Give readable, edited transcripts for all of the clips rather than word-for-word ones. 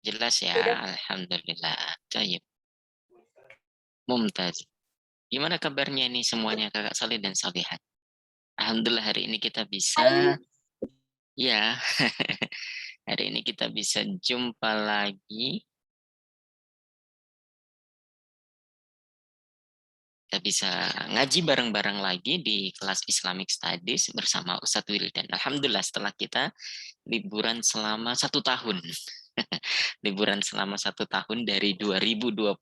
Jelas ya, alhamdulillah. Baik. Mumtaz. Gimana kabarnya ini semuanya Kakak Salih dan Salihat? Alhamdulillah hari ini kita bisa, ya, hari ini kita bisa jumpa lagi. Kita bisa ngaji bareng-bareng lagi di kelas Islamic Studies bersama Ustadz Wildan. Alhamdulillah setelah kita liburan selama 1 tahun. Liburan selama 1 tahun dari 2022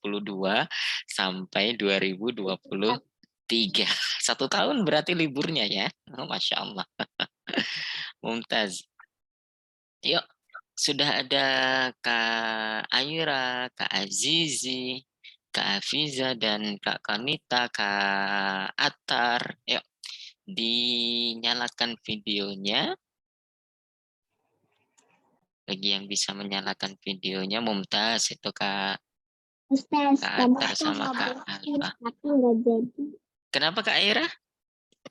sampai 2023. 1 tahun berarti liburnya ya. Oh, Masya Allah. Mumtaz. Yuk, sudah ada Kak Aira, Kak Azizi, Kak Afiza, dan Kak Kanita, Kak Atar. Yuk, dinyalakan videonya. Bagi yang bisa menyalakan videonya, Mumtaz, itu Kak Ustaz, Kak tadi Atar aku sama udah Kak sim Alfa. tapi nggak jadi. Kenapa Kak Aira?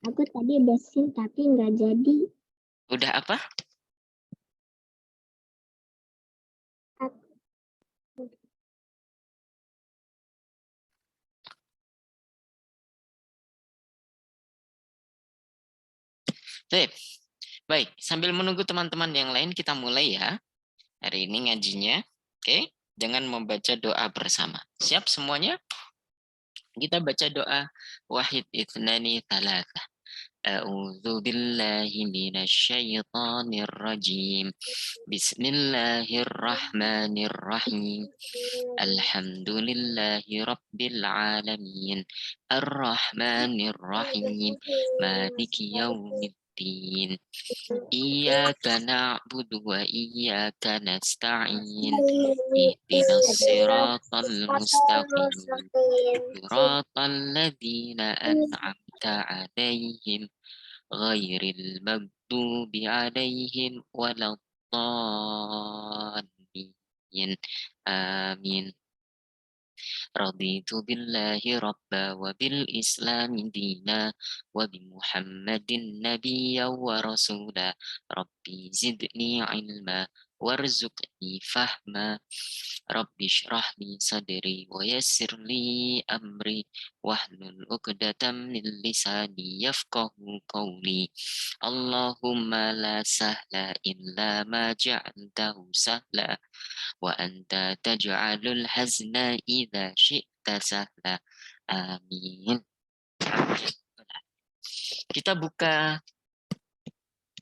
Aku tadi udah sim tapi nggak jadi. Udah apa? Baik, baik. Sambil menunggu teman-teman yang lain, kita mulai ya. Hari ini ngajinya. Oke, dengan membaca doa bersama. Siap semuanya? Kita baca doa wahid ithnani thalatha. A'udzu billahi minasyaitonir rajim. Bismillahirrahmanirrahim. Alhamdulillahi rabbil alamin. Ar-Rahmanir-Rahim. Maliki yaumiddin. Iyyaka na'budu wa iyyaka nasta'in. Ihdinas siratal mustaqim. Siratal ladzina an'amta 'alaihim ghairil maghdubi 'alaihim waladdallin. Amin. Raditu billahi rabba wa bil islami dina wa bi muhammadin nabiyya wa rasula. Rabbi zidni ilma warzuqni fahma. Rabbi shrah li sadri wa yassir li amri wahlul 'uqdatam min lisani yafqahu qawli. Allahumma la sahla illa ma ja'altahu sahla wa anta taj'alul hazna idza syi'ta sahla. Amin. Kita buka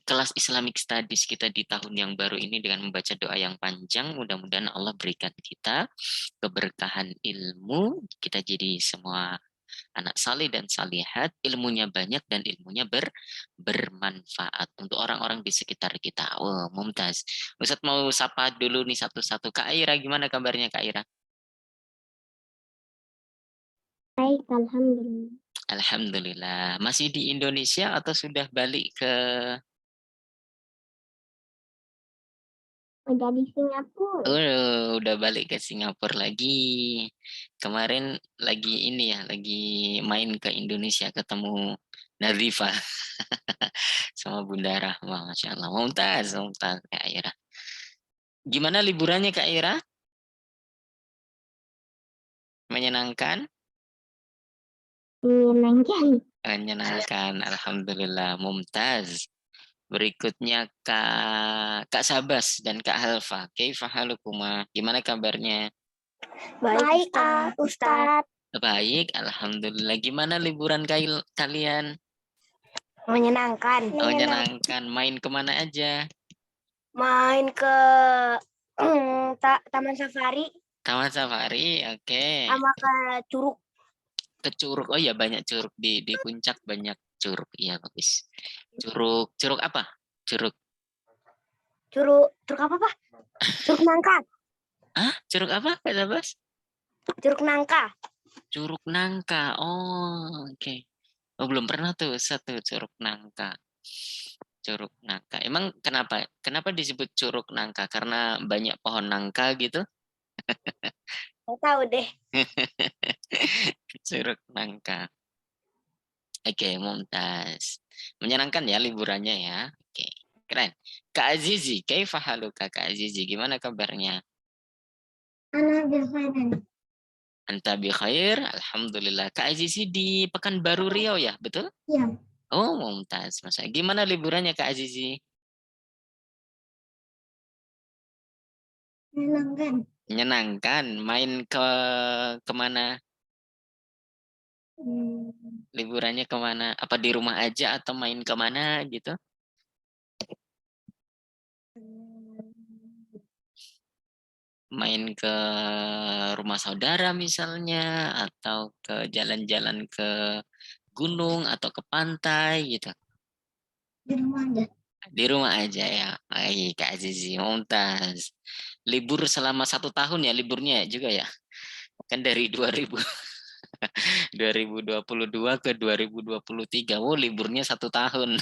kelas Islamic Studies kita di tahun yang baru ini dengan membaca doa yang panjang. Mudah-mudahan Allah berikan kita keberkahan ilmu. Kita jadi semua anak saleh dan salihat, ilmunya banyak dan ilmunya bermanfaat untuk orang-orang di sekitar kita. Oh, mumtaz. Ustadz mau sapa dulu nih satu-satu. Kak Aira, gimana kabarnya Kak Aira? Baik, alhamdulillah. Alhamdulillah. Masih di Indonesia atau sudah balik ke... Udah di Singapura. udah balik ke Singapura lagi. Kemarin lagi ini ya, lagi main ke Indonesia ketemu Nadifa sama Bunda Rahma. Masya Allah. Mumtaz, mumtaz Kak Aira. Gimana liburannya Kak Aira? Menyenangkan? Menyenangkan. Menyenangkan. Alhamdulillah. Mumtaz. Berikutnya Kak Sabas dan Kak Halfa. Kaifa halukuma? Gimana kabarnya? Baik, Ustaz. Baik, alhamdulillah. Gimana liburan kalian? Menyenangkan. Menyenangkan. Main kemana aja? Main ke Taman Safari Taman Safari, oke. sama ke Curug. Ke Curug. Oh iya, banyak curug di puncak, banyak curug. Iya, bagus. Curug apa? Curug. Curug apa, Pak? Curug Nangka. Ah, curug apa Kak Sabas? Curug Nangka. Curug Nangka. Oh, oke. Oh, belum pernah tuh satu Curug Nangka. Curug Nangka. Emang kenapa disebut Curug Nangka? Karena banyak pohon nangka gitu? Nggak tahu deh. Curug Nangka. Oke, Mumtaz. Menyenangkan ya liburannya ya. Oke. Keren. Kak Azizi, kaifa haluka Kak Azizi? Gimana kabarnya? Ana bihanan. Anta bi khair, alhamdulillah. Kak Azizi di Pekanbaru Riau ya, betul? Ya, Oh, mumtaz. Masa gimana liburannya Kak Azizi? menyenangkan. Menyenangkan. Main ke kemana? Hmm, Liburannya kemana? Apa di rumah aja atau main kemana gitu? Main ke rumah saudara misalnya, atau ke jalan-jalan ke gunung atau ke pantai gitu. di rumah aja. Di rumah aja ya. Baik, Kak Azizi, mumtaz. Libur selama 1 tahun ya liburnya juga ya. Kan dari 2022 ke 2023. Oh, liburnya 1 tahun.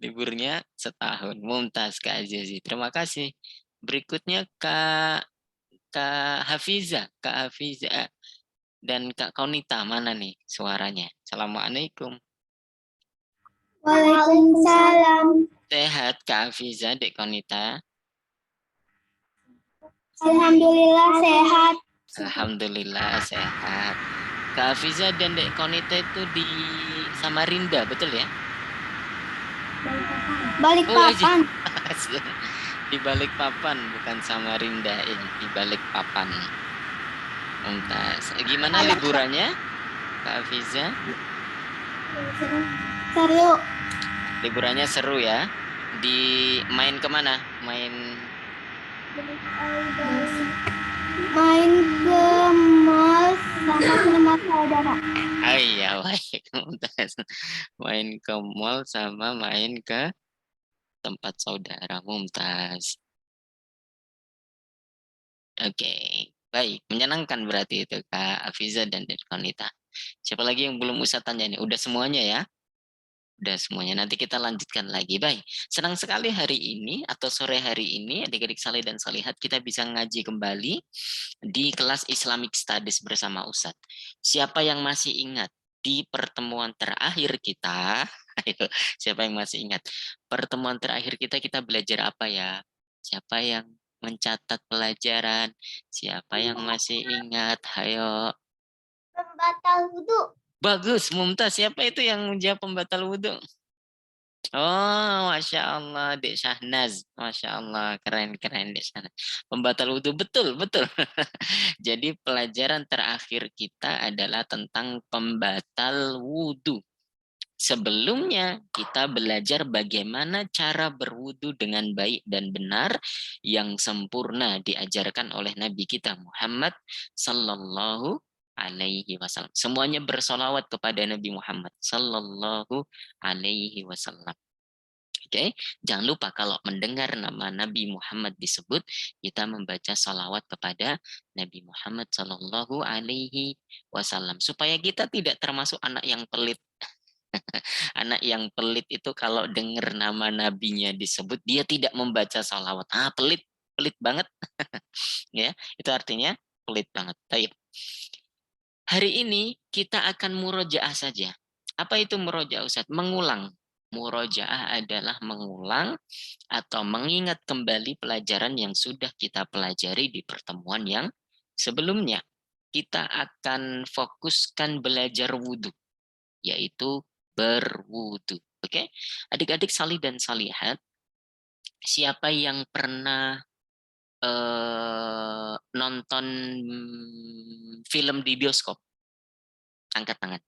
Liburnya setahun. Mumtaz Kak Azizi. Terima kasih. Berikutnya Kak Hafiza. Kak Hafiza dan Kak Konita. Mana nih suaranya? Assalamualaikum. Waalaikumsalam. Sehat Kak Hafiza, Dek Konita? Alhamdulillah sehat. Alhamdulillah sehat. Kak Hafiza dan Dek Konita itu di Samarinda, betul ya? Balik Oh, iya. papan. Di balik papan, bukan Samarinda ya, di balik papan. Mumtaz. Gimana liburannya, Kak Hafiza? Seru. Liburannya seru ya? Di main kemana? Main Main ke mall sama ke rumah saudara. ah iya, baik. Mumtaz. Main ke mall sama main ke tempat saudara. Mumtaz. Oke, baik. Menyenangkan berarti itu Kak Hafiza dan Dek Konita. Siapa lagi yang belum usah tanya nih? Udah semuanya ya? Udah semuanya, nanti kita lanjutkan lagi. Baik, senang sekali hari ini atau sore hari ini adik-adik saleh dan salihat kita bisa ngaji kembali di kelas Islamic Studies bersama Ustadz. Siapa yang masih ingat di pertemuan terakhir kita? Ayo, siapa yang masih ingat? Pertemuan terakhir kita belajar apa ya? Siapa yang mencatat pelajaran? Siapa yang masih ingat? Ayo. Pembatal wudhu. Bagus, Mumtaz. Siapa itu yang menjawab pembatal wudhu? Oh, Masya Allah, Dek Syahnaz. Masya Allah, keren-keren Dek Syahnaz. Pembatal wudhu, betul, betul. Jadi pelajaran terakhir kita adalah tentang pembatal wudhu. Sebelumnya kita belajar bagaimana cara berwudhu dengan baik dan benar yang sempurna diajarkan oleh Nabi kita Muhammad Sallallahu Alaihi Wasallam. Semuanya bersolawat kepada Nabi Muhammad Sallallahu Alaihi Wasallam. Oke, jangan lupa kalau mendengar nama Nabi Muhammad disebut, kita membaca salawat kepada Nabi Muhammad Sallallahu Alaihi Wasallam supaya kita tidak termasuk anak yang pelit. Anak yang pelit itu kalau dengar nama nabinya disebut, dia tidak membaca salawat. Ah, pelit, pelit banget. Ya, itu artinya pelit banget. Baik. Hari ini kita akan murojaah saja. Apa itu murojaah, Ustaz? Mengulang. Murojaah adalah mengulang atau mengingat kembali pelajaran yang sudah kita pelajari di pertemuan yang sebelumnya. Kita akan fokuskan belajar wudhu, yaitu berwudhu. Oke, adik-adik salih dan salihat, siapa yang pernah nonton film di bioskop? Angkat tangan.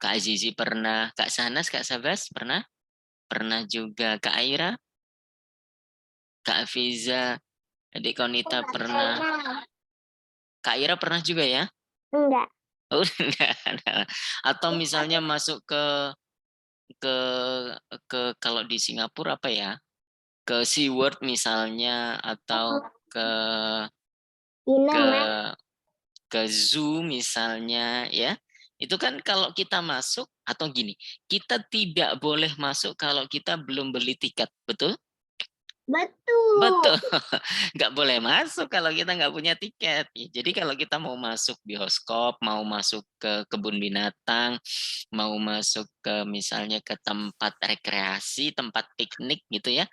Kak Azizi pernah, Kak Sanas, Kak Sabas pernah? Pernah juga Kak Aira, Kak Afiza, Adik Konita pernah. Kak Aira pernah juga ya? Enggak. Oh, enggak. Atau misalnya masuk ke kalau di Singapura apa ya? Ke SeaWorld misalnya, atau ke ke ke zoo misalnya ya. Itu kan kalau kita masuk, atau gini, kita tidak boleh masuk kalau kita belum beli tiket, betul? Betul. Betul, nggak boleh masuk kalau kita nggak punya tiket. Jadi kalau kita mau masuk bioskop, mau masuk ke kebun binatang, mau masuk ke misalnya ke tempat rekreasi, tempat piknik gitu ya,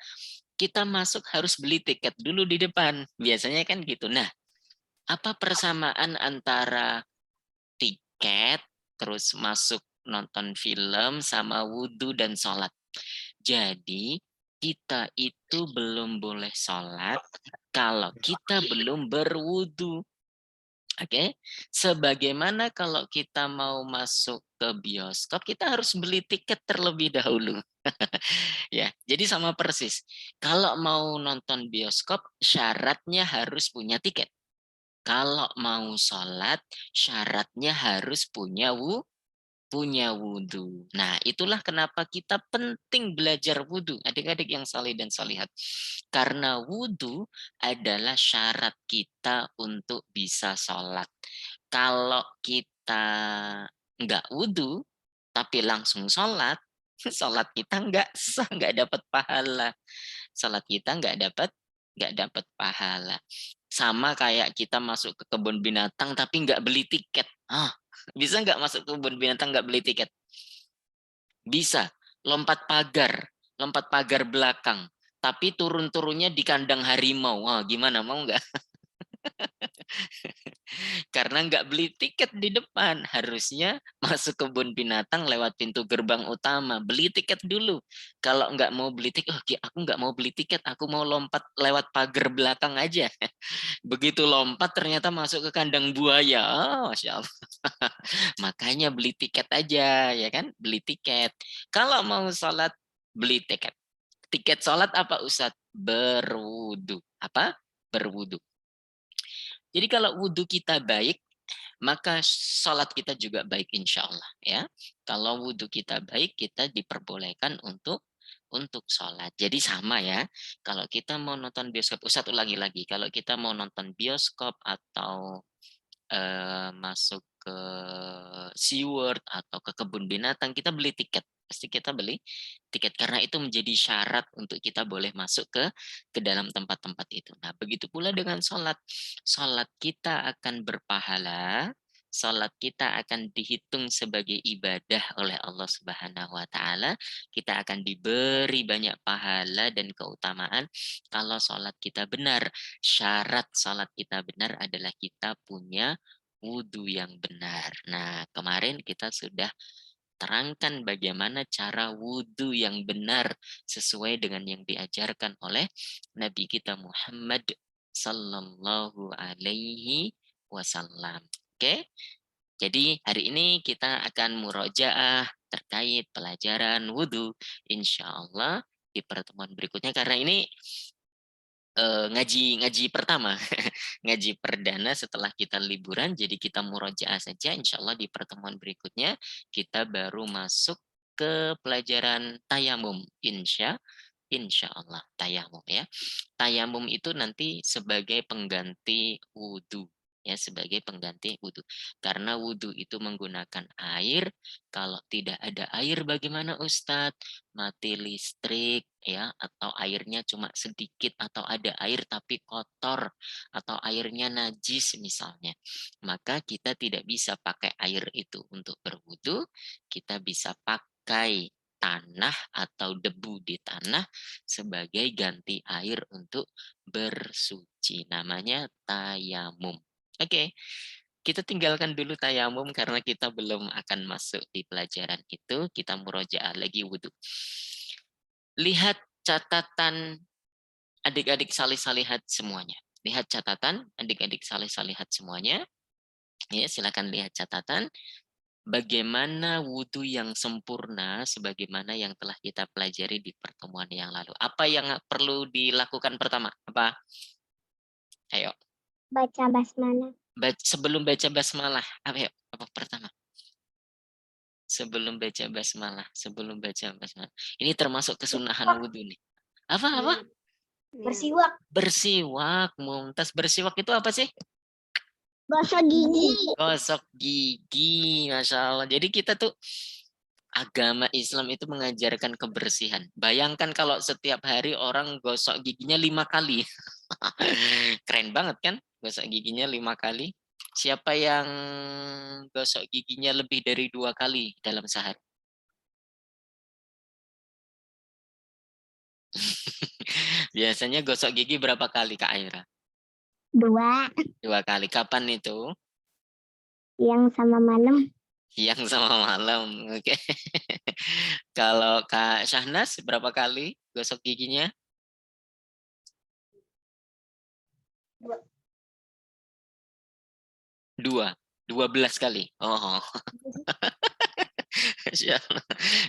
kita masuk harus beli tiket dulu di depan. Biasanya kan gitu. Nah, apa persamaan antara tiket, terus masuk nonton film, sama wudhu dan sholat? Jadi, kita itu belum boleh sholat kalau kita belum berwudu. Oke, sebagaimana kalau kita mau masuk ke bioskop, kita harus beli tiket terlebih dahulu. Ya, jadi sama persis. Kalau mau nonton bioskop, syaratnya harus punya tiket. Kalau mau sholat, syaratnya harus punya wudhu. Nah, itulah kenapa kita penting belajar wudhu, adik-adik yang saleh dan salihat. Karena wudhu adalah syarat kita untuk bisa sholat. Kalau kita nggak wudhu, tapi langsung sholat, sholat kita nggak sah, nggak dapat pahala. Sholat kita nggak dapat pahala. Sama kayak kita masuk ke kebun binatang tapi nggak beli tiket. Bisa nggak masuk ke kebun binatang nggak beli tiket? Bisa. Lompat pagar belakang. Tapi turun-turunnya di kandang harimau. Gimana, mau nggak? Karena nggak beli tiket di depan. Harusnya masuk kebun binatang lewat pintu gerbang utama. Beli tiket dulu. Kalau nggak mau beli tiket, aku nggak mau beli tiket. Aku mau lompat lewat pagar belakang aja. Begitu lompat ternyata masuk ke kandang buaya. Masya Allah. Makanya beli tiket aja, ya kan? Beli tiket. Kalau mau sholat, beli tiket. Tiket sholat apa Ustadz? Berwudu. Apa? Berwudu. Jadi kalau wudhu kita baik, maka sholat kita juga baik insya Allah. Ya. Kalau wudhu kita baik, kita diperbolehkan untuk sholat. Jadi sama ya, kalau kita mau nonton bioskop, Ustadz ulangi lagi, kalau kita mau nonton bioskop atau masuk ke SeaWorld atau ke kebun binatang, kita beli tiket. Pasti kita beli tiket karena itu menjadi syarat untuk kita boleh masuk ke dalam tempat-tempat itu. Nah, begitu pula dengan sholat. Sholat kita akan berpahala, sholat kita akan dihitung sebagai ibadah oleh Allah Subhanahu wa Ta'ala. Kita akan diberi banyak pahala dan keutamaan kalau sholat kita benar. Syarat sholat kita benar adalah kita punya wudhu yang benar. Nah, kemarin kita sudah terangkan bagaimana cara wudhu yang benar sesuai dengan yang diajarkan oleh Nabi kita Muhammad Sallallahu Alaihi Wasallam. Oke, jadi hari ini kita akan murojaah terkait pelajaran wudhu. Insya Allah di pertemuan berikutnya, karena ini ngaji pertama, ngaji perdana setelah kita liburan, jadi kita murojaah saja. Insya Allah di pertemuan berikutnya kita baru masuk ke pelajaran tayamum. Insya Allah tayamum ya. Tayamum itu nanti sebagai pengganti wudhu, ya, sebagai pengganti wudhu. Karena wudhu itu menggunakan air. Kalau tidak ada air bagaimana Ustadz? Mati listrik ya, atau airnya cuma sedikit, atau ada air tapi kotor, atau airnya najis misalnya. Maka kita tidak bisa pakai air itu untuk berwudhu. Kita bisa pakai tanah atau debu di tanah sebagai ganti air untuk bersuci. Namanya tayamum. Oke, kita tinggalkan dulu tayamum karena kita belum akan masuk di pelajaran itu. Kita murojaah lagi wudhu. Lihat catatan adik-adik salih-salihat semuanya. Lihat catatan adik-adik salih-salihat semuanya. Ya, silakan lihat catatan. Bagaimana wudhu yang sempurna sebagaimana yang telah kita pelajari di pertemuan yang lalu. Apa yang perlu dilakukan pertama? Apa? Ayo. Baca basmalah. Sebelum baca basmalah, apa ya? Apa pertama? Sebelum baca basmalah, sebelum baca basmalah. Ini termasuk kesunahan wudhu nih. Apa? Bersiwak. Bersiwak, Mumtaz. Bersiwak itu apa sih? Gosok gigi. Gosok gigi, Masya Allah. Jadi kita tuh Agama Islam itu mengajarkan kebersihan. Bayangkan kalau setiap hari orang gosok giginya 5 kali. Keren banget kan? Gosok giginya 5 kali. Siapa yang gosok giginya lebih dari 2 kali dalam sehari? Biasanya gosok gigi berapa kali, Kak Aira? 2. 2 kali. Kapan itu? Yang sama malam. Siang sama malam. Oke. Kalau Kak Syahnas berapa kali gosok giginya? 2. 12 kali. Oh.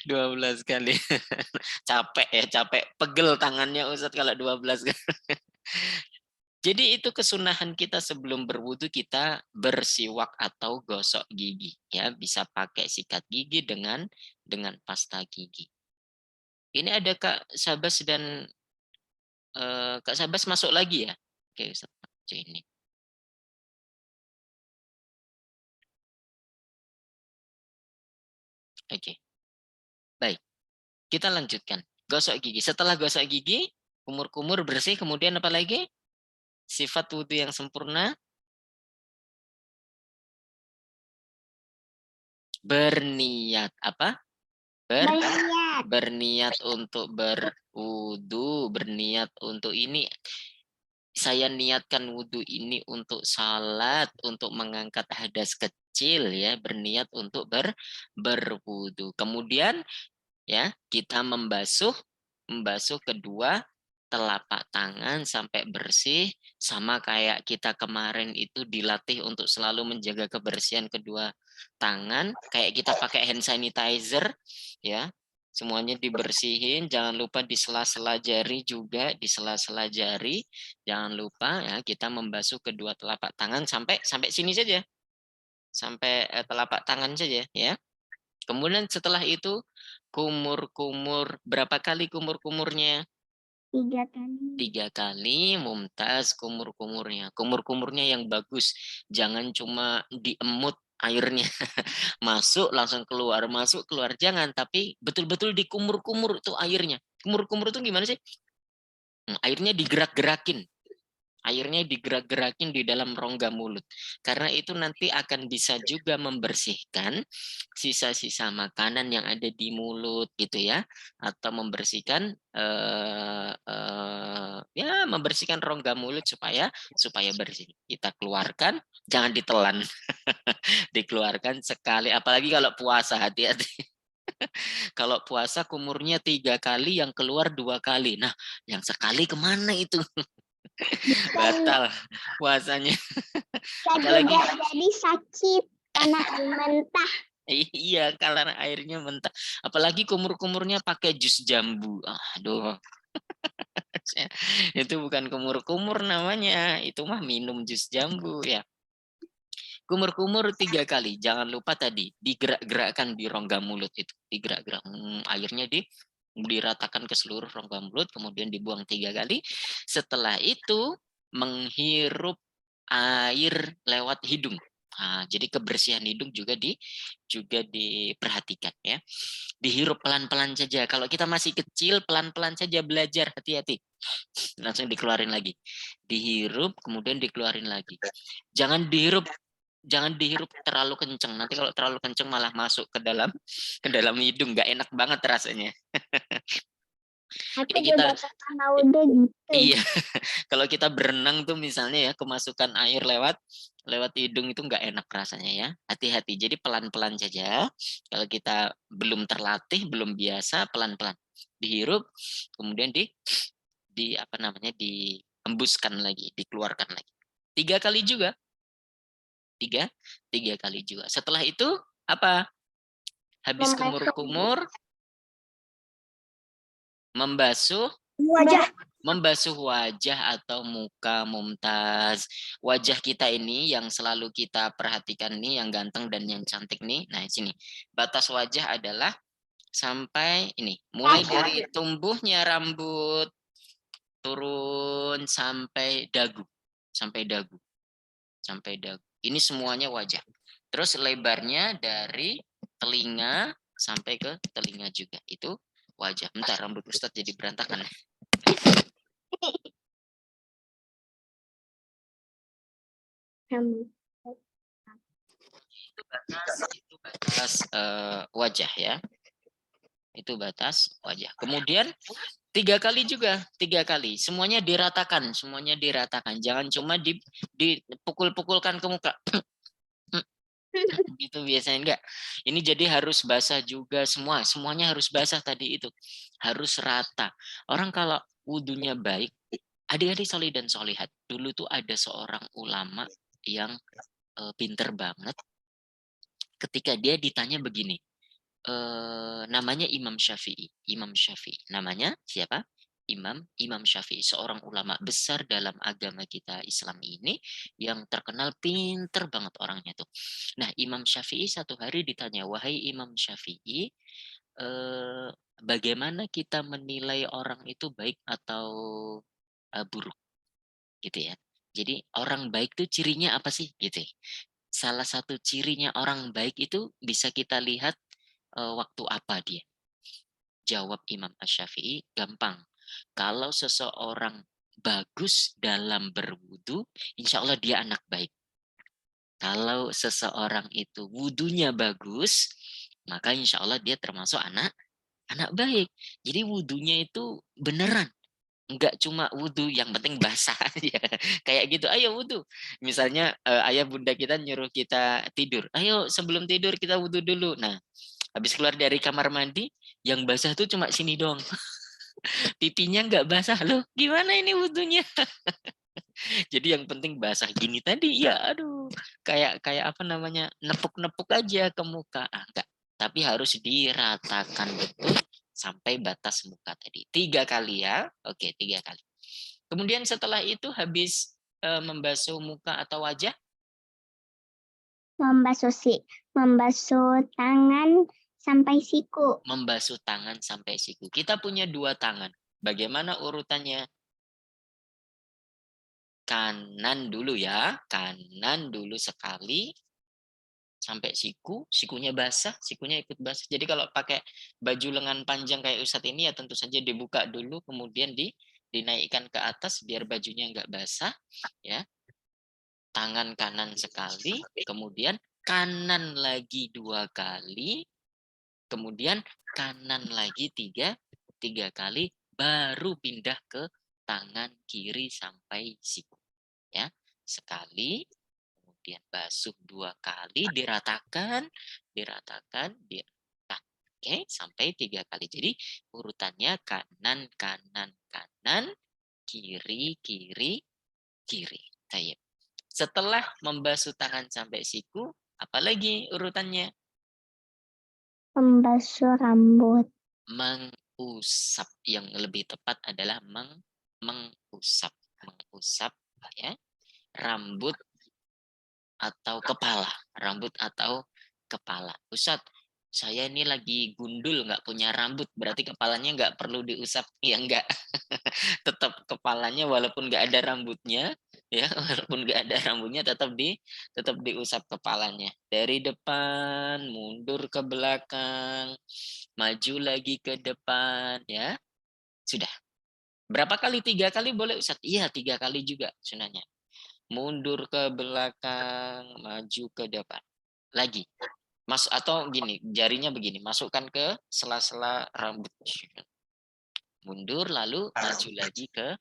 12 kali. Capek ya, capek. Pegel tangannya Ustadz kalau 12 kali. Jadi itu kesunahan kita sebelum berwudu kita bersiwak atau gosok gigi. Ya, bisa pakai sikat gigi dengan pasta gigi. Ini ada Kak Sabas dan Kak Sabas masuk lagi ya? Oke, Ustaz. Ini. Oke. Baik. Kita lanjutkan. Gosok gigi. Setelah gosok gigi, kumur-kumur bersih, kemudian apa lagi? Sifat wudhu yang sempurna. Berniat apa? Berniat untuk berwudu, berniat untuk ini. Saya niatkan wudhu ini untuk salat, untuk mengangkat hadas kecil ya, berniat untuk berwudhu. Kemudian ya, kita membasuh kedua telapak tangan sampai bersih, sama kayak kita kemarin itu dilatih untuk selalu menjaga kebersihan kedua tangan, kayak kita pakai hand sanitizer ya. Semuanya dibersihin, jangan lupa di sela-sela jari juga, di sela-sela jari. Jangan lupa ya, kita membasuh kedua telapak tangan sampai sini saja. Sampai telapak tangan saja ya. Kemudian setelah itu kumur-kumur, berapa kali kumur-kumurnya? 3 kali. 3 kali, mumtaz kumur-kumurnya. Kumur-kumurnya yang bagus, jangan cuma diemut airnya. Masuk langsung keluar, masuk keluar. Jangan, tapi betul-betul dikumur-kumur itu airnya. Kumur-kumur itu gimana sih? Airnya digerak-gerakin. Airnya digerak-gerakin di dalam rongga mulut. Karena itu nanti akan bisa juga membersihkan sisa-sisa makanan yang ada di mulut gitu ya. Atau membersihkan ya membersihkan rongga mulut supaya bersih. Kita keluarkan, jangan ditelan. Dikeluarkan sekali, apalagi kalau puasa, hati-hati. Kalau puasa kumurnya 3 kali, yang keluar 2 kali. Nah, yang sekali kemana itu? Batal puasanya. Apalagi jadi sakit karena mentah. iya, karena airnya mentah. Apalagi kumur-kumurnya pakai jus jambu. Aduh. Itu bukan kumur-kumur namanya, itu mah minum jus jambu ya. Kumur-kumur 3 kali. Jangan lupa tadi digerak-gerakkan di rongga mulut itu, digerak-gerak. Airnya diratakan ke seluruh rongga mulut, kemudian dibuang 3 kali. Setelah itu menghirup air lewat hidung. Nah, jadi kebersihan hidung juga diperhatikan ya. Dihirup pelan-pelan saja. Kalau kita masih kecil, pelan-pelan saja belajar, hati-hati. Langsung dikeluarin lagi. Dihirup kemudian dikeluarin lagi. Jangan dihirup terlalu kenceng. Nanti kalau terlalu kenceng malah masuk ke dalam hidung, nggak enak banget rasanya. Aku Ini juga pernah udah gitu. Iya, kalau kita berenang tuh misalnya ya, kemasukan air lewat hidung itu nggak enak rasanya ya. Hati-hati. Jadi pelan-pelan saja. Kalau kita belum terlatih, belum biasa, pelan-pelan dihirup, kemudian di apa namanya, dihembuskan lagi, dikeluarkan lagi. 3 kali juga. Tiga kali juga. Setelah itu apa? Habis kumur-kumur, membasuh wajah atau muka, mumtaz. Wajah kita ini yang selalu kita perhatikan nih, yang ganteng dan yang cantik nih. Nah, sini. Batas wajah adalah sampai ini, mulai dari tumbuhnya rambut turun sampai dagu. Sampai dagu. Sampai dagu. Ini semuanya wajah. Terus lebarnya dari telinga sampai ke telinga juga. Itu wajah. Bentar, rambut Ustadz jadi berantakan. Itu batas wajah ya. Itu batas wajah. Kemudian 3 kali juga, 3 kali. Semuanya diratakan, semuanya diratakan. Jangan cuma dipukul-pukulkan ke muka. Gitu biasanya enggak. Ini jadi harus basah juga semua. Semuanya harus basah tadi itu. Harus rata. Orang kalau wudunya baik, adik-adik solih dan solihat. Dulu tuh ada seorang ulama yang pinter banget. Ketika dia ditanya begini, namanya Imam Syafi'i. Imam Syafi'i. Namanya siapa? Imam Syafi'i, seorang ulama besar dalam agama kita Islam ini yang terkenal pinter banget orangnya tuh. Nah, Imam Syafi'i satu hari ditanya, "Wahai Imam Syafi'i, bagaimana kita menilai orang itu baik atau buruk?" Gitu ya. Jadi orang baik tuh cirinya apa sih? Gitu. Salah satu cirinya orang baik itu bisa kita lihat waktu apa dia. Jawab Imam Asy-Syafi'i, gampang. Kalau seseorang bagus dalam berwudu, insya Allah dia anak baik. Kalau seseorang itu wudunya bagus, maka insya Allah dia termasuk anak baik. Jadi wudunya itu beneran. Enggak cuma wudu, yang penting basah aja. Kayak gitu, ayo wudu. Misalnya ayah bunda kita nyuruh kita tidur. Ayo sebelum tidur kita wudu dulu. Nah, habis keluar dari kamar mandi, yang basah tuh cuma sini dong. Pipinya nggak basah loh. Gimana ini wudunya? Jadi yang penting basah gini tadi, ya aduh, kayak kayak apa namanya, nepuk-nepuk aja ke muka. Ah, enggak. Tapi harus diratakan betul sampai batas muka tadi. 3 kali ya. Oke, 3 kali. Kemudian setelah itu habis membasuh muka atau wajah, membasuh tangan sampai siku. membasuh tangan sampai siku. Kita punya 2 tangan. Bagaimana urutannya? Kanan dulu ya, kanan dulu sekali sampai siku, sikunya basah, sikunya ikut basah. Jadi kalau pakai baju lengan panjang kayak Ustadz ini ya tentu saja dibuka dulu, kemudian dinaikkan ke atas biar bajunya nggak basah, ya. Tangan kanan sekali, kemudian kanan lagi 2 kali, kemudian kanan lagi 3 kali, baru pindah ke tangan kiri sampai siku. Ya, sekali, kemudian basuh 2 kali, diratakan, diratakan, diratakan. Oke, sampai 3 kali. Jadi urutannya kanan, kanan, kanan, kiri, kiri, kiri. Baik. Setelah membasuh tangan sampai siku, apalagi urutannya? Membasuh rambut. Mengusap. Yang lebih tepat adalah mengusap. Mengusap ya, rambut atau kepala. Rambut atau kepala. Ustadz, saya ini lagi gundul, nggak punya rambut. Berarti kepalanya nggak perlu diusap. Ya enggak. Tetap kepalanya walaupun nggak ada rambutnya, ya walaupun nggak ada rambutnya tetap diusap kepalanya. Dari depan, mundur ke belakang, maju lagi ke depan, ya. Sudah. Berapa kali? 3 kali boleh Ustadz? Iya, 3 kali juga sunahnya. Mundur ke belakang, maju ke depan. Lagi. Atau gini, jarinya begini, masukkan ke sela-sela rambut. Mundur lalu maju lagi ke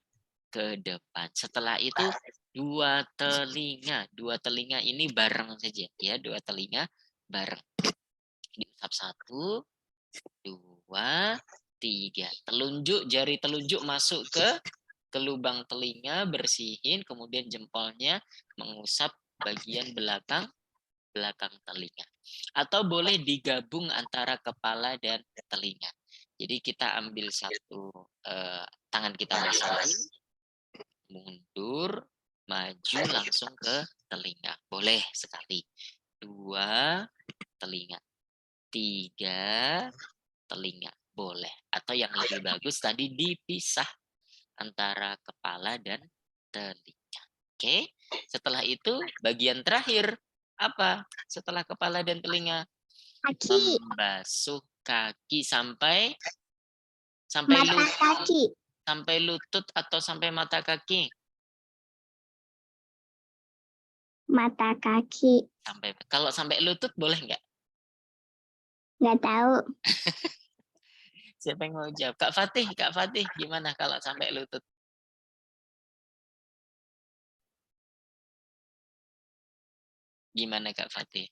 depan. Setelah itu 2 telinga. 2 telinga ini bareng saja ya, 2 telinga bareng. Diusap 1, 2, 3. Jari telunjuk masuk ke lubang telinga, bersihin, kemudian jempolnya mengusap bagian belakang telinga. Atau boleh digabung antara kepala dan telinga. Jadi kita ambil satu tangan kita masing-masing, mundur, maju langsung ke telinga. Boleh sekali. 2 telinga. 3 telinga. Boleh. Atau yang lebih bagus tadi dipisah antara kepala dan telinga. Oke. Setelah itu bagian terakhir apa? Setelah kepala dan telinga. Kaki. Membasuh kaki sampai Mata kaki. sampai lutut atau sampai mata kaki? Mata kaki. Kalau sampai lutut boleh nggak? Nggak tahu. Siapa yang mau jawab? Kak Fatih gimana kalau sampai lutut? Gimana Kak Fatih?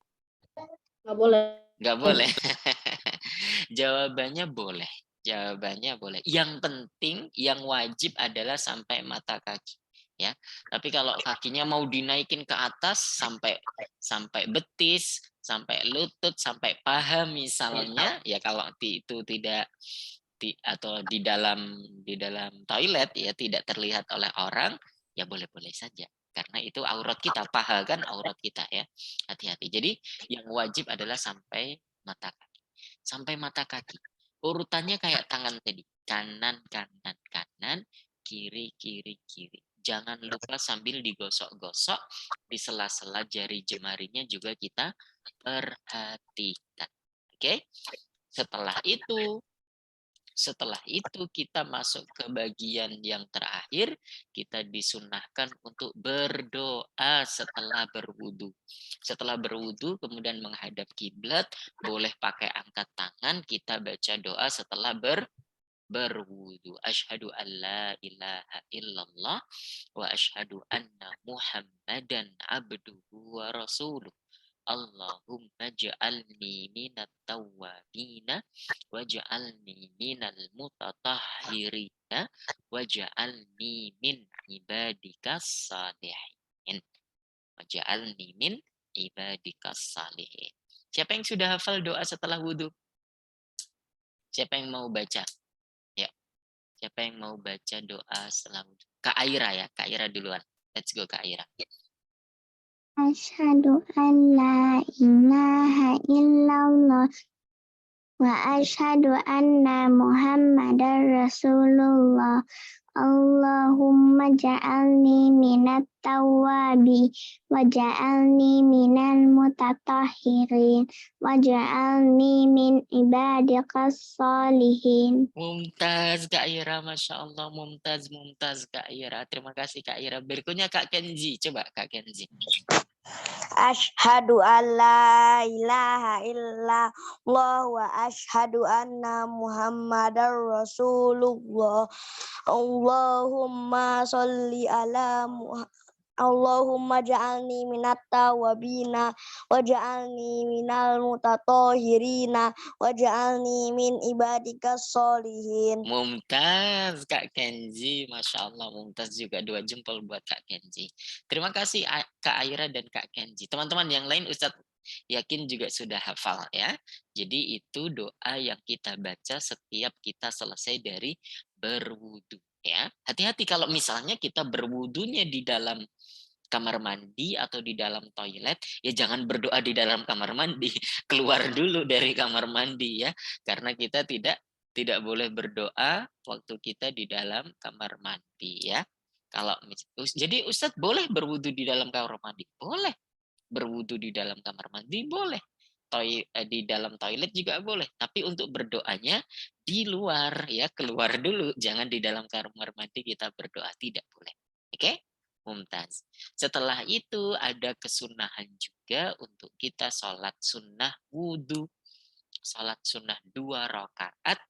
Nggak boleh. Nggak boleh. Jawabannya boleh. Jawabannya boleh. Yang penting, yang wajib adalah sampai mata kaki. Ya, tapi kalau kakinya mau dinaikin ke atas sampai betis, sampai lutut, sampai paha misalnya, ya kalau itu tidak atau di dalam toilet ya tidak terlihat oleh orang, ya boleh-boleh saja. Karena itu aurat kita, paha kan aurat kita ya. Hati-hati. Jadi yang wajib adalah sampai mata kaki. Sampai mata kaki. Urutannya kayak tangan tadi. Kanan, kanan, kanan, kiri, kiri, kiri. Jangan lupa sambil digosok-gosok di sela-sela jari jemarinya juga kita perhatikan. Oke? Setelah itu kita masuk ke bagian yang terakhir, kita disunahkan untuk berdoa setelah berwudu. Setelah berwudu kemudian menghadap kiblat, boleh pakai angkat tangan, kita baca doa setelah berwudu. Asyhadu an la ilaha illallah wa asyhadu anna Muhammadan abduhu wa rasuluh. Allahumma ja'alni minat tawwabina waj'alni minal mutatahhirina waj'alni min ibadikas salihin. Waj'alni min ibadikas salihin. Siapa yang sudah hafal doa setelah wudhu? Siapa yang mau baca? Ya. Siapa yang mau baca doa setelah wudhu? Kak Aira ya. Kak Aira duluan. Let's go Kak Aira. Asyhadu an la ilaha illallah wa asyhadu anna Muhammadar Rasulullah. Allahumma ja'alni minat tawwabi wa ja'alni minal mutatahhirin wa ja'alni min ibadikas salihin. Mumtaz Kak Ira, Masya Allah, mumtaz Kak Ira. Terima kasih Kak Ira. Berikutnya Kak Kenzi, coba Kak Kenzi. Asyhadu an la ilaha illallah wa asyhadu anna Muhammadar Rasulullah. Allahumma sholli ala Allahumma ja'alni minat tawabina wa ja'alni minal mutatahhirina wa ja'alni min ibadikas solihin. Mumtaz Kak Kenzi, Masya Allah, mumtaz juga, 2 jempol buat Kak Kenzi. Terima kasih Kak Aira dan Kak Kenzi. Teman-teman yang lain Ustadz yakin juga sudah hafal ya. Jadi itu doa yang kita baca setiap kita selesai dari berwudu ya. Hati-hati kalau misalnya kita berwudunya di dalam kamar mandi atau di dalam toilet, ya jangan berdoa di dalam kamar mandi, keluar dulu dari kamar mandi ya, karena kita tidak boleh berdoa waktu kita di dalam kamar mandi ya. Kalau jadi Ustadz boleh berwudu di dalam kamar mandi, boleh berwudu di dalam kamar mandi, boleh di dalam toilet juga boleh, tapi untuk berdoanya di luar ya, keluar dulu, jangan di dalam kamar mandi kita berdoa, tidak boleh. Oke? Mumtaz. Setelah itu ada kesunahan juga untuk kita sholat sunnah wudhu. Sholat sunnah 2 rakaat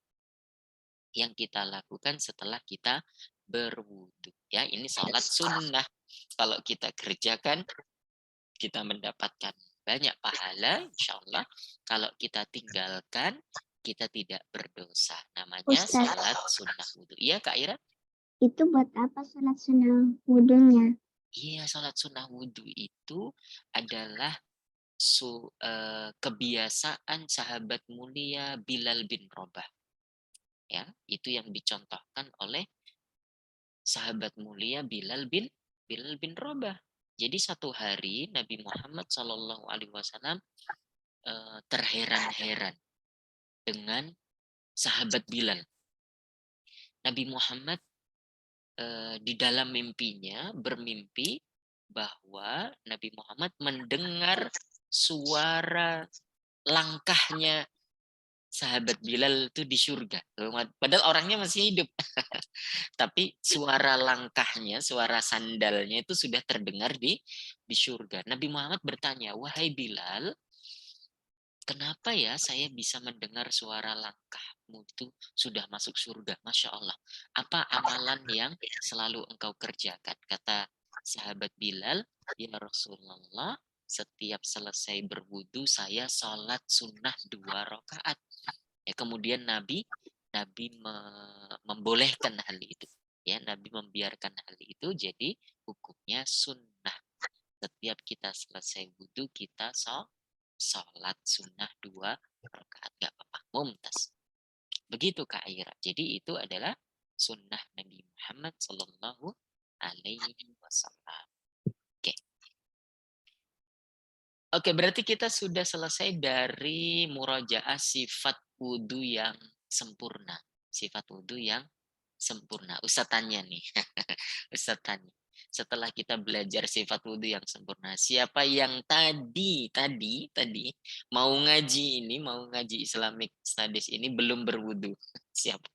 yang kita lakukan setelah kita berwudhu. Ya, ini sholat sunnah. Kalau kita kerjakan, kita mendapatkan banyak pahala, insya Allah. Kalau kita tinggalkan, kita tidak berdosa. Namanya Ustaz, sholat sunnah wudhu. Iya Kak Ira? itu buat apa sholat sunnah wudunya? Iya, sholat sunnah wudhu itu adalah kebiasaan sahabat mulia Bilal bin Rabah. Ya, itu yang dicontohkan oleh sahabat mulia Bilal bin Rabah. Jadi satu hari Nabi Muhammad SAW terheran-heran dengan sahabat Bilal. Nabi Muhammad di dalam mimpinya bermimpi bahwa Nabi Muhammad mendengar suara langkahnya sahabat Bilal itu di surga. Padahal orangnya masih hidup. Tapi suara langkahnya, suara sandalnya itu sudah terdengar di surga. Nabi Muhammad bertanya, "Wahai Bilal, kenapa ya saya bisa mendengar suara langkahmu itu sudah masuk surga? Masya Allah. Apa amalan yang selalu engkau kerjakan?" Kata sahabat Bilal, "Ya Rasulullah, setiap selesai berwudu saya sholat sunnah 2 rakaat." Ya, kemudian Nabi membolehkan hal itu. Ya, Nabi membiarkan hal itu, jadi hukumnya sunnah. Setiap kita selesai wudu, kita sholat sunnah 2 rakaat. Gak apa-apa, mumtaz. Begitu Kak Aira. Jadi itu adalah sunnah Nabi Muhammad Sallallahu Alaihi Wasallam. Oke. Oke, berarti kita sudah selesai dari murojaah sifat wudu yang sempurna. Sifat wudu yang sempurna. Ustaz tanya nih. Ustaz tanya. Setelah kita belajar sifat wudu yang sempurna, siapa yang tadi mau ngaji Islamic Studies ini belum berwudu? Siapa?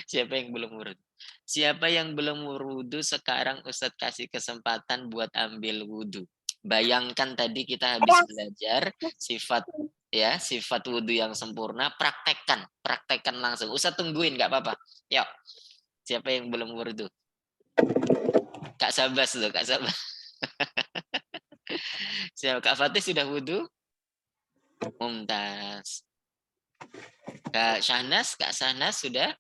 Siapa yang belum berwudu? Siapa yang belum berwudu sekarang Ustadz kasih kesempatan buat ambil wudu. Bayangkan tadi kita habis belajar sifat wudu yang sempurna, praktekkan langsung. Ustadz tungguin nggak apa-apa. Yuk, siapa yang belum wudu? Kak Sabas loh, Kak Sabas. Siapa? Kak Fatih sudah wudu? Mumtaz. Kak Syahnas sudah?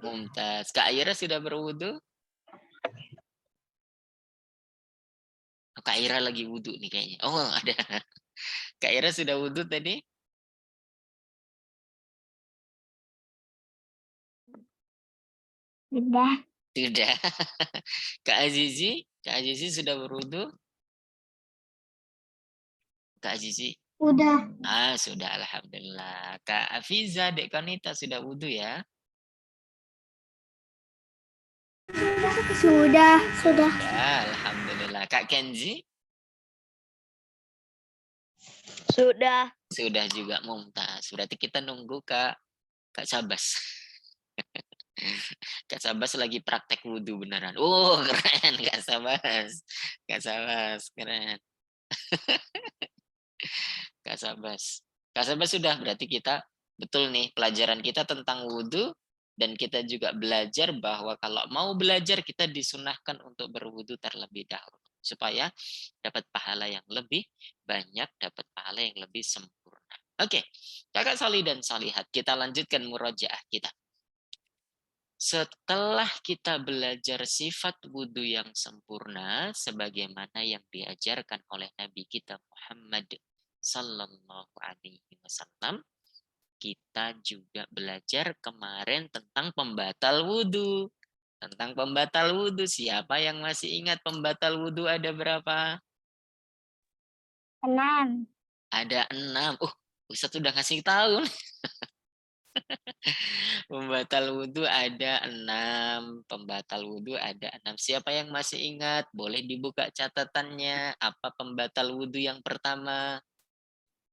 Mumtaz. Kak Aira sudah berwudu? Kak Ira lagi wudhu nih kayaknya. Oh, ada. Kak Ira sudah wudhu tadi? Sudah. Sudah. Kak Azizi sudah berwudhu? Kak Azizi? Udah. Sudah, alhamdulillah. Kak Afiza, Dek Konita sudah wudhu ya? Sudah. Ya, alhamdulillah. Kak Kenzi? Sudah. Sudah juga, mumtaz. Berarti kita nunggu Kak Sabas. Kak Sabas lagi praktek wudhu beneran. Oh, keren Kak Sabas. Kak Sabas, keren. Kak Sabas. Kak Sabas sudah, berarti kita betul nih pelajaran kita tentang wudhu, dan kita juga belajar bahwa kalau mau belajar kita disunahkan untuk berwudhu terlebih dahulu supaya dapat pahala yang lebih banyak, dapat pahala yang lebih sempurna. Oke, Kakak Salih dan Salihat, kita lanjutkan murojaah kita. Setelah kita belajar sifat wudhu yang sempurna sebagaimana yang diajarkan oleh Nabi kita Muhammad Sallallahu Alaihi Wasallam, kita juga belajar kemarin tentang pembatal wudhu. Tentang pembatal wudhu, siapa yang masih ingat pembatal wudhu ada berapa? 6. Ada 6. Ustadz udah ngasih tahu. Pembatal wudhu ada 6. Pembatal wudhu ada 6. Siapa yang masih ingat? Boleh dibuka catatannya. Apa pembatal wudhu yang pertama?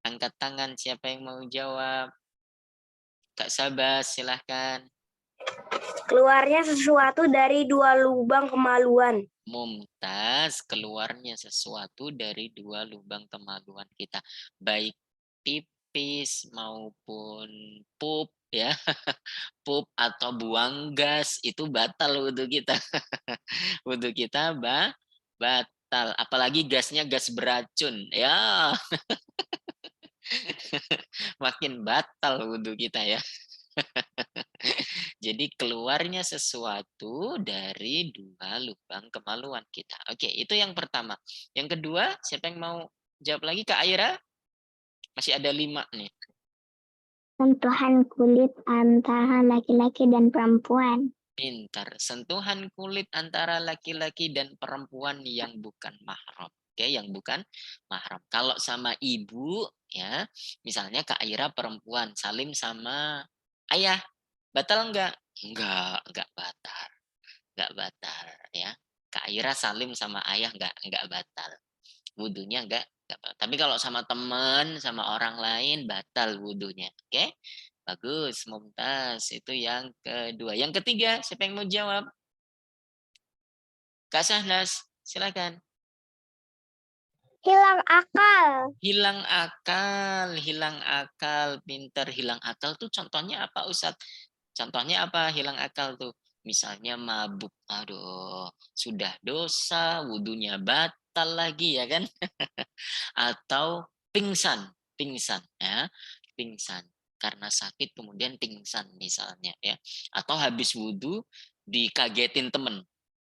Angkat tangan siapa yang mau jawab. Kak Sabas, silahkan. Keluarnya sesuatu dari 2 lubang kemaluan. Mumtaz, keluarnya sesuatu dari 2 lubang kemaluan kita. Baik pipis maupun pup ya. Pup atau buang gas itu batal wudhu kita. Wudhu kita batal. Apalagi gasnya gas beracun. Ya, makin batal wudhu kita ya. Jadi keluarnya sesuatu dari 2 lubang kemaluan kita. Oke, itu yang pertama. Yang kedua, siapa yang mau jawab lagi? Kak Aira? Masih ada 5 nih. Sentuhan kulit antara laki-laki dan perempuan. Pintar. Sentuhan kulit antara laki-laki dan perempuan yang bukan mahram. Oke, yang bukan mahram. Kalau sama ibu, ya, misalnya Kak Aira perempuan, Salim sama ayah, batal enggak? Enggak batal. Enggak batal, ya. Kak Aira Salim sama ayah enggak batal. Wudunya enggak Nggak apa-apa. Tapi kalau sama teman, sama orang lain, batal wudhunya. Oke? Bagus, Mumtaz. Itu yang kedua. Yang ketiga, siapa yang mau jawab? Kak Sahnas, silakan. Hilang akal. Hilang akal, pinter hilang akal tuh contohnya apa Ustadz? Contohnya apa hilang akal tuh? Misalnya mabuk, aduh, sudah dosa, wudhunya batal lagi ya kan? Atau pingsan ya, pingsan karena sakit kemudian pingsan misalnya ya, atau habis wudhu dikagetin temen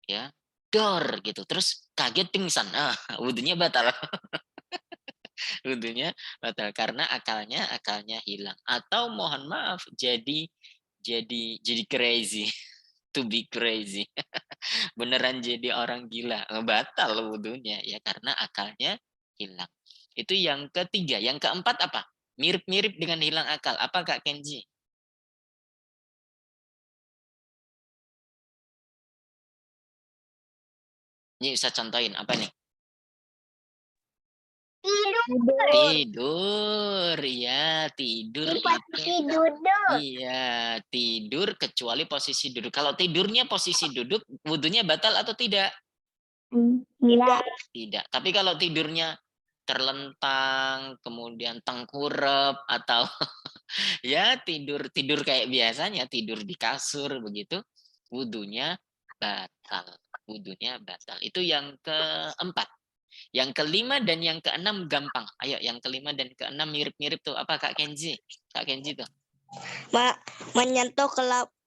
ya, dor gitu, terus kaget pingsan, wudhunya batal. Wudhunya batal karena akalnya hilang, atau mohon maaf jadi crazy. To be crazy. Beneran jadi orang gila, batal wudhunya ya karena akalnya hilang. Itu yang ketiga. Yang keempat apa? Mirip-mirip dengan hilang akal. Apa Kak Kenji? Ini bisa contohin apa nih? Tidur, ya tidur itu. Posisi duduk. Iya, tidur kecuali posisi duduk. Kalau tidurnya posisi duduk, wudhunya batal atau tidak? Enggak. Tidak. Tapi kalau tidurnya terlentang, kemudian tengkurap atau ya tidur kayak biasanya, tidur di kasur begitu, wudhunya batal. Wudhunya batal. Itu yang keempat. Yang kelima dan yang keenam gampang. Ayo, yang kelima dan keenam mirip-mirip tuh. Apa Kak Kenji? Kak Kenji tuh. Menyentuh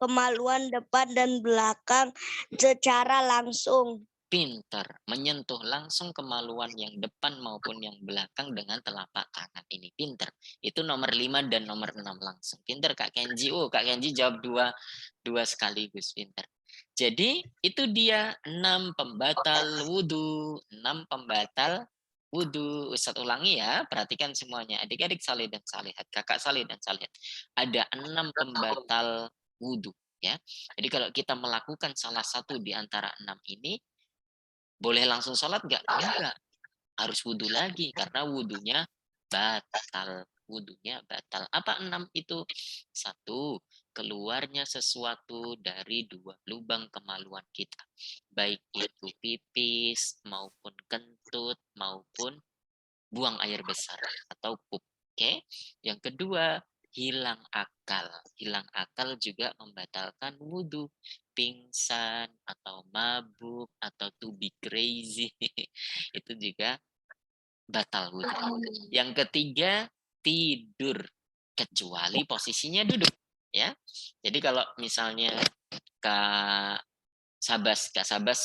kemaluan depan dan belakang secara langsung. Pinter. Menyentuh langsung kemaluan yang depan maupun yang belakang dengan telapak tangan. Ini pinter. Itu nomor 5 dan nomor 6 langsung. Pinter Kak Kenji. Kak Kenji jawab dua sekaligus. Pinter. Jadi itu dia 6 pembatal wudhu. 6 pembatal wudhu. Ustadz ulangi ya. Perhatikan semuanya. Adik-adik salih dan salihat. Kakak salih dan salihat. Ada 6 pembatal wudhu. Ya. Jadi kalau kita melakukan salah satu di antara 6 ini, boleh langsung sholat nggak? Enggak. Harus wudhu lagi karena wudhunya batal. Wudhunya batal. Apa 6 itu? 1. Keluarnya sesuatu dari 2 lubang kemaluan kita. Baik itu pipis, maupun kentut, maupun buang air besar atau pup. Oke. Yang kedua, hilang akal. Hilang akal juga membatalkan wudhu. Pingsan atau mabuk atau to be crazy itu juga batal wudhu. Yang ketiga, tidur kecuali posisinya duduk ya. Jadi kalau misalnya Kak Sabas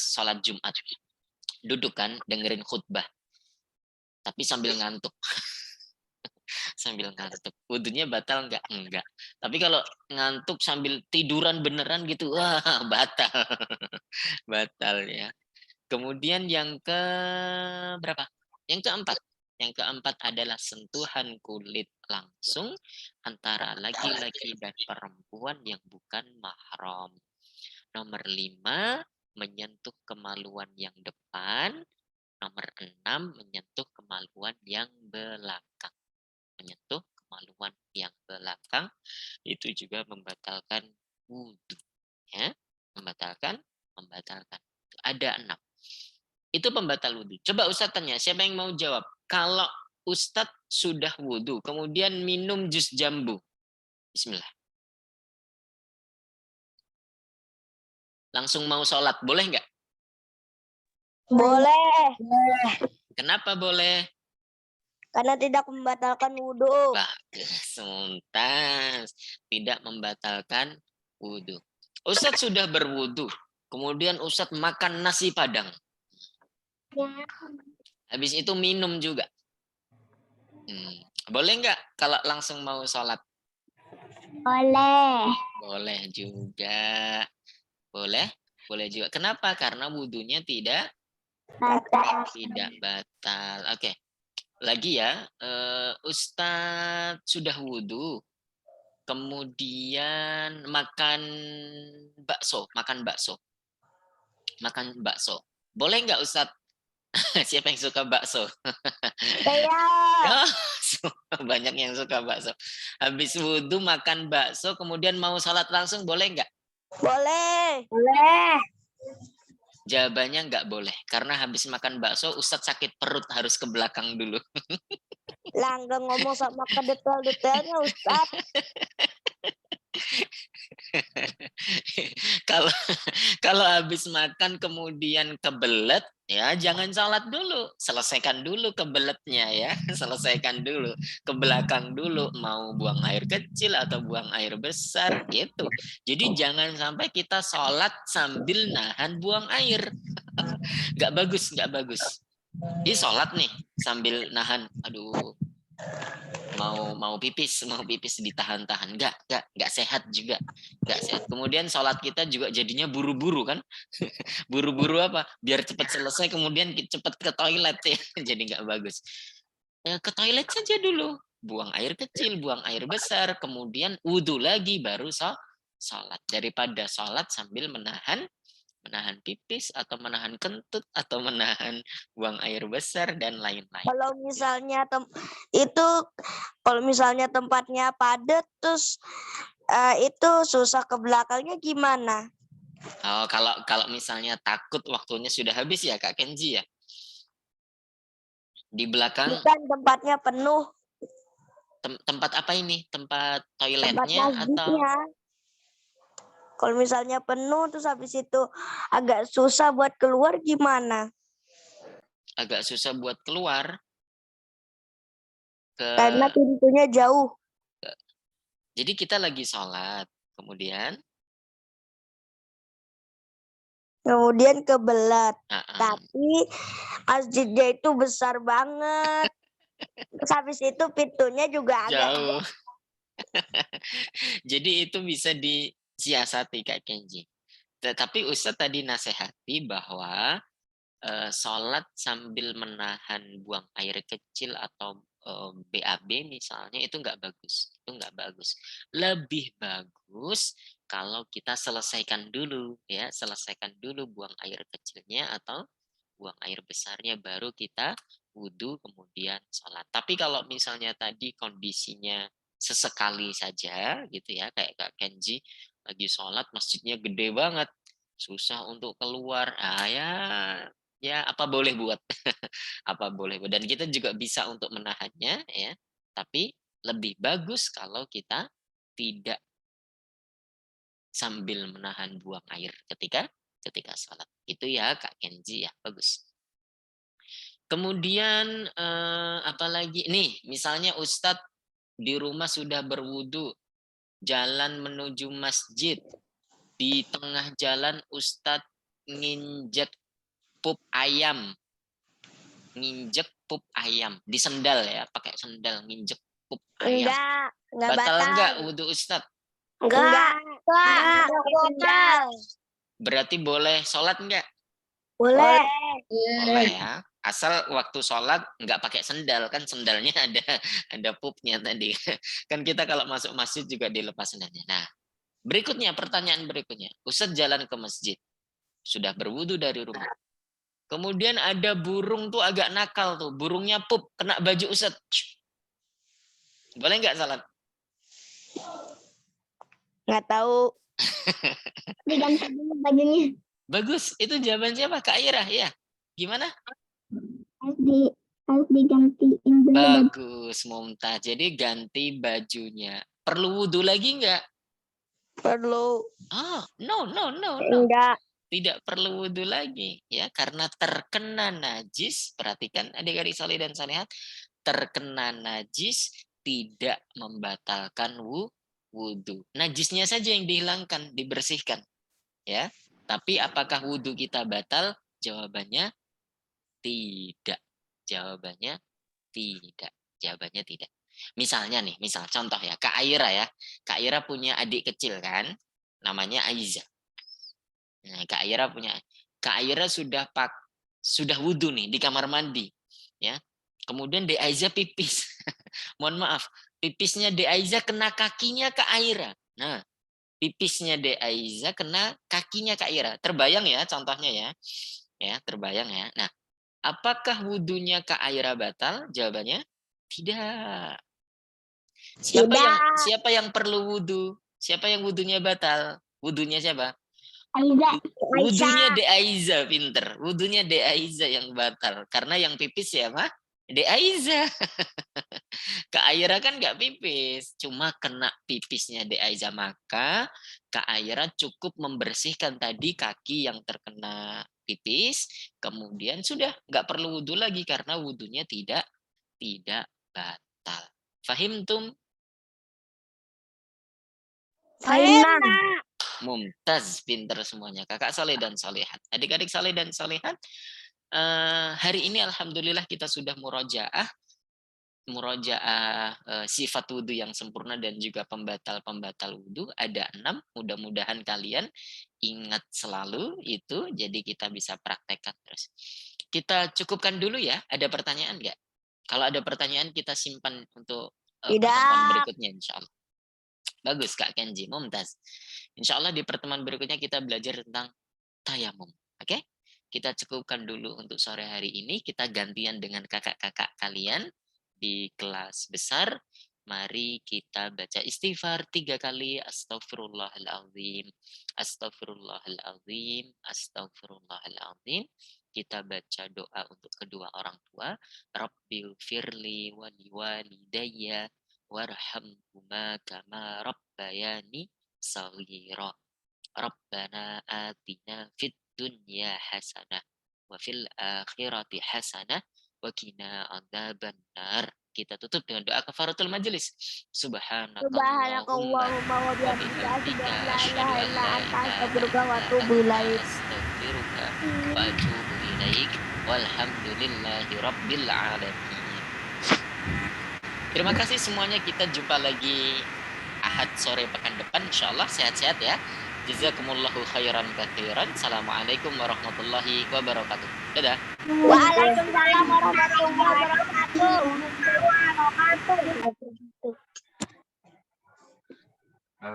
sholat Jumat duduk kan dengerin khutbah tapi sambil ngantuk. Sambil ngantuk. Wudhunya batal enggak? Enggak. Tapi kalau ngantuk sambil tiduran beneran gitu, wah batal. Batal ya. Kemudian yang ke berapa? Yang keempat. Yang keempat adalah sentuhan kulit langsung antara laki-laki dan perempuan yang bukan mahram. Nomor 5, menyentuh kemaluan yang depan. Nomor 6, menyentuh kemaluan yang belakang. Menyentuh kemaluan yang belakang itu juga membatalkan wudhu. Ya, membatalkan. Ada 6. Itu pembatal wudhu. Coba Ustadz tanya, siapa yang mau jawab? Kalau Ustadz sudah wudhu, kemudian minum jus jambu. Bismillah. Langsung mau sholat, boleh nggak? Boleh. Kenapa boleh? Karena tidak membatalkan wudhu. Bagus, tuntas. Tidak membatalkan wudhu. Ustadz sudah berwudhu, kemudian Ustadz makan nasi padang. Habis itu minum juga. Boleh nggak kalau langsung mau sholat? Boleh. Boleh juga. Boleh juga. Kenapa? Karena wudhunya tidak Batal. batal. Oke. Lagi ya, Ustadz sudah wudhu, kemudian makan bakso. Boleh nggak Ustadz Siapa yang suka bakso? Saya Oh, banyak yang suka bakso. Habis wudhu makan bakso, kemudian mau sholat langsung boleh nggak? boleh. Boleh. Jawabannya nggak boleh. Karena habis makan bakso, Ustadz sakit perut harus ke belakang dulu. Lah nggak ngomong sama ke detail-detailnya Ustaz. Kalau kalau habis makan kemudian kebelet, ya jangan sholat dulu, selesaikan dulu kebeletnya ya, selesaikan dulu, ke belakang dulu, mau buang air kecil atau buang air besar gitu. Jadi jangan sampai kita sholat sambil nahan buang air, nggak bagus, nggak bagus. Jadi sholat nih sambil nahan, aduh mau pipis ditahan-tahan, nggak sehat juga, nggak sehat. Kemudian sholat kita juga jadinya buru-buru kan, buru-buru apa biar cepat selesai kemudian cepat ke toilet ya. Jadi nggak bagus. Ke toilet saja dulu, buang air kecil, buang air besar, kemudian wudhu lagi baru sholat, daripada sholat sambil menahan pipis atau menahan kentut atau menahan buang air besar dan lain-lain. Kalau misalnya kalau misalnya tempatnya padat terus itu susah ke belakangnya gimana? Oh, kalau misalnya takut waktunya sudah habis ya Kak Kenji ya. Di belakang Bukan tempatnya penuh, tempat apa ini? Tempat tempat toiletnya atau masjidnya. Kalau misalnya penuh terus habis itu agak susah buat keluar gimana? agak susah buat keluar ke. Karena pintunya jauh. Jadi kita lagi sholat, kemudian Kebelat. Tapi masjidnya itu besar banget. Terus habis itu pintunya juga agak jauh. Jadi itu bisa disiasati Kak Kenji. Tetapi Ustadz tadi nasihati bahwa sholat sambil menahan buang air kecil atau BAB misalnya itu nggak bagus. Itu nggak bagus. Lebih bagus kalau kita selesaikan dulu ya, selesaikan dulu buang air kecilnya atau buang air besarnya baru kita wudhu kemudian sholat. Tapi kalau misalnya tadi kondisinya sesekali saja gitu ya, kayak Kak Kenji lagi sholat masjidnya gede banget, susah untuk keluar, ya apa boleh buat. Apa boleh buat. Dan kita juga bisa untuk menahannya ya, tapi lebih bagus kalau kita tidak sambil menahan buang air ketika sholat. Itu ya Kak Kenji ya, bagus. Kemudian apalagi nih, misalnya Ustadz di rumah sudah berwudu, jalan menuju masjid, di tengah jalan Ustadz nginjek pup ayam, di sendal ya, pakai sendal nginjek pup ayam. enggak Batal batal. enggak wudhu Ustadz? Enggak. Berarti boleh sholat enggak? Boleh. Boleh ya. Asal waktu sholat nggak pakai sendal, kan sendalnya ada pupnya tadi. Kan kita kalau masuk masjid juga dilepas sendalnya. Nah, pertanyaan berikutnya. Ustadz jalan ke masjid, sudah berwudu dari rumah. Kemudian ada burung tuh agak nakal tuh, burungnya pup, kena baju Ustadz. Boleh nggak salat? Nggak tahu. Diganti dulu bajunya. Bagus, itu jawaban siapa? Kak Ira, ya. Gimana? Harus digantiin dulu baju. Bagus, Mumtaz. Jadi ganti bajunya. Perlu wudhu lagi nggak? Perlu. Oh, no. Enggak. Tidak perlu wudhu lagi ya, karena terkena najis. Perhatikan adik-adik saleh dan salihat, terkena najis tidak membatalkan wudhu. Najisnya saja yang dihilangkan, dibersihkan ya. Tapi apakah wudhu kita batal? Jawabannya tidak. Jawabannya tidak. Misalnya nih, contoh ya, Kak Aira ya. Kak Aira punya adik kecil kan, namanya Aiza. Nah, Kak Aira sudah wudhu nih di kamar mandi, ya. Kemudian De Aiza pipis. Mohon maaf, pipisnya De Aiza kena kakinya Kak Aira. Nah, pipisnya De Aiza kena kakinya Kak Aira. Terbayang ya contohnya ya. Ya, terbayang ya. Nah, Apakah wudhunya Kak Aira batal? Jawabannya tidak. Siapa yang perlu wudhu? Siapa yang wudhunya batal? Wudhunya siapa? Aiza. Wudhunya De Aiza, pinter. Wudhunya De Aiza yang batal. Karena yang pipis siapa? De Aiza. Kak Aira kan nggak pipis, cuma kena pipisnya De Aiza. Maka Kak Aira cukup membersihkan tadi kaki yang terkena pipis, kemudian sudah nggak perlu wudhu lagi karena wudhunya tidak batal. Fahim tum? Fahim. Mumtaz, pinter semuanya. Kakak soleh dan solehat. Adik-adik soleh dan solehat. Hari ini alhamdulillah kita sudah murojaah sifat wudhu yang sempurna dan juga pembatal-pembatal wudhu. Ada 6. Mudah-mudahan kalian ingat selalu itu. Jadi kita bisa praktekkan terus. Kita cukupkan dulu ya. Ada pertanyaan nggak? Kalau ada pertanyaan kita simpan untuk pertemuan berikutnya insya Allah. Bagus Kak Kenji, mumtaz. Insya Allah di pertemuan berikutnya kita belajar tentang tayamum. Oke? Kita cukupkan dulu untuk sore hari ini. Kita gantian dengan kakak-kakak kalian di kelas besar. Mari kita baca istighfar 3 kali. Astaghfirullahaladzim. Astaghfirullahaladzim. Astaghfirullahaladzim. Kita baca doa untuk kedua orang tua. Rabbil firli wali walidayya warhamhuma kama rabbayani shaghira. Rabbana atina fid dunya hasanah wa fil akhirati hasanah wa qina adzabannar. Kita tutup dengan doa kafaratul majelis. Subhanakallahumma wa bihamdika asyhadu an la ilaha astaghfiruka wa atubu ilaik. Walhamdulillahi rabbil alamin. Terima kasih semuanya. Kita jumpa lagi Ahad sore pekan depan insyaallah. Sehat-sehat ya. Jazakumullahu khairan katsiran. Assalamualaikum warahmatullahi wabarakatuh. Dadah. Waalaikumsalam warahmatullahi wabarakatuh.